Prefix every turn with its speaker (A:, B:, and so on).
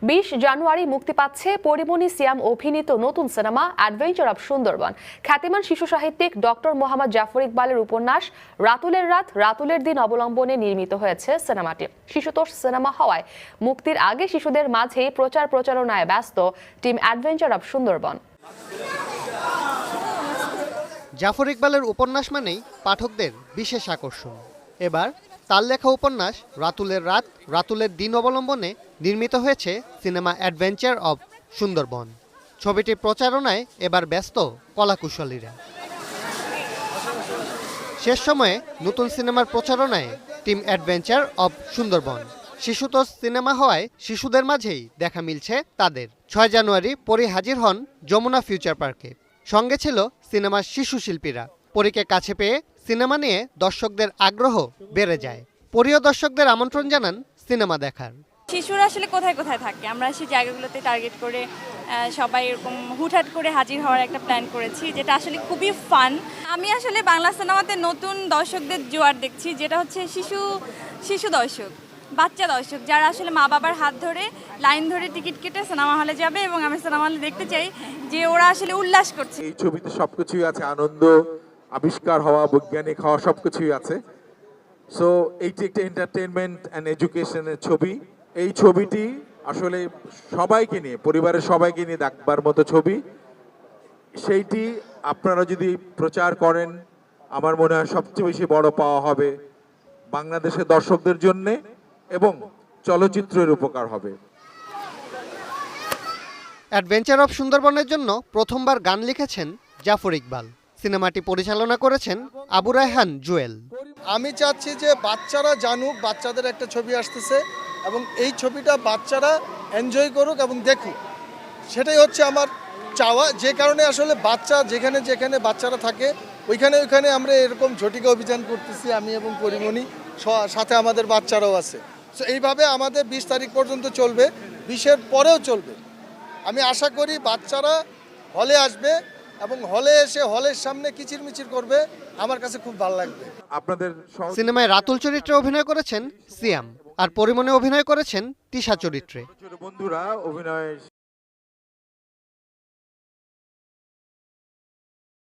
A: 20 জানুয়ারি মুক্তি পাচ্ছে পরিমণি সিয়াম অভিনীত নতুন সিনেমা অ্যাডভেঞ্চার অব সুন্দরবন। খ্যাতিমান শিশু সাহিত্যিক ডক্টর মোহাম্মদ জাফর ইকবালের উপন্যাস রাতুলের রাত রাতুলের দিন অবলম্বনে নির্মিত হয়েছে সিনেমাটি। শিশুতোষ সিনেমা হওয়ায় মুক্তির আগে শিশুদের মাঝেই প্রচারণায় ব্যস্ত team adventure of Sundarban.
B: Zafar ইকবালের উপন্যাস মানেই পাঠকদের বিশেষ আকর্ষণ। এবার তার লেখা উপন্যাস রাতুলের রাত রাতুলের দিন অবলম্বনে নির্মিত হয়েছে সিনেমা অ্যাডভেঞ্চার অব সুন্দরবন। ছবিটির প্রচারণায় এবার ব্যস্ত কলাকুশলীরা। শেষ সময়ে নতুন সিনেমার প্রচারণায় টিম অ্যাডভেঞ্চার অব সুন্দরবন। শিশুতোষ সিনেমা হওয়ায় শিশুদের মাঝেই দেখা মিলছে তাদের। 6 জানুয়ারি পরি হাজির হন যমুনা ফিউচার পার্কে। সঙ্গে ছিল সিনেমার শিশু শিল্পীরা। পরীকে কাছে পেয়ে সিনেমা নিয়ে দর্শকদের আগ্রহ বেড়ে যায়। প্রিয় দর্শকদের আমন্ত্রণ জানান সিনেমা দেখার।
C: শিশুরা আসলে কোথায় কোথায় থাকে, আমরা সেই জায়গাগুলোতে টার্গেট করে সবাই এরকম হুটহাট করে হাজির হওয়ার একটা প্ল্যান করেছি, যেটা আসলে খুবই ফান। আমি আসলে বাংলা সিনেমাতে নতুন দর্শকদের জোয়ার দেখছি, যেটা হচ্ছে শিশু দর্শক, বাচ্চা দর্শক, যারা আসলে মা বাবার হাত ধরে লাইন ধরে টিকিট কেটে সিনেমা হলে যাবে এবং আমি সিনেমা হলে দেখতে চাই যে ওরা আসলে উল্লাস করছে।
D: এই ছবিতে সবকিছুই আছে, আনন্দ, আবিষ্কার হওয়া, বৈজ্ঞানিক হওয়া, সবকিছুই আছে। সো এইটি একটা এন্টারটেনমেন্ট অ্যান্ড এডুকেশনের ছবি। এই ছবিটি আসলে সবাইকে নিয়ে, পরিবারের সবাইকে নিয়ে দেখবার মতো ছবি। সেইটি আপনারা যদি প্রচার করেন, আমার মনে হয় সবচেয়ে বেশি বড় পাওয়া হবে বাংলাদেশের দর্শকদের জন্যে এবং চলচ্চিত্রের উপকার হবে।
B: অ্যাডভেঞ্চার অব সুন্দরবনের জন্য প্রথমবার গান লিখেছেন জাফর ইকবাল। সিনেমাটি পরিচালনা করেছেন আবু রায়হান জুয়েল।
E: আমি চাচ্ছি যে বাচ্চারা জানুক, বাচ্চাদের একটা ছবি আসতেছে এবং এই ছবিটা বাচ্চারা এনজয় করুক এবং দেখুক, সেটাই হচ্ছে আমার চাওয়া। যে কারণে আসলে বাচ্চা যেখানে যেখানে বাচ্চারা থাকে ওইখানে আমরা এরকম ঝটিকা অভিযান করতেছি, আমি এবং পরিমণি, সাথে আমাদের বাচ্চারাও আছে। সো এইভাবে আমাদের 20 তারিখ পর্যন্ত চলবে, 20-এর পরেও চলবে। আমি আশা করি বাচ্চারা হলে আসবে এবং হলে এসে হলের সামনে কিচিরমিচির করবে, আমার কাছে খুব ভালো লাগবে।
D: আপনাদের
B: সিনেমায় রাতুল চরিত্রে অভিনয় করেছেন সিয়াম, আর পরিমণি অভিনয় করেছেন তিশা চরিত্রে।
D: বন্ধুরা অভিনয়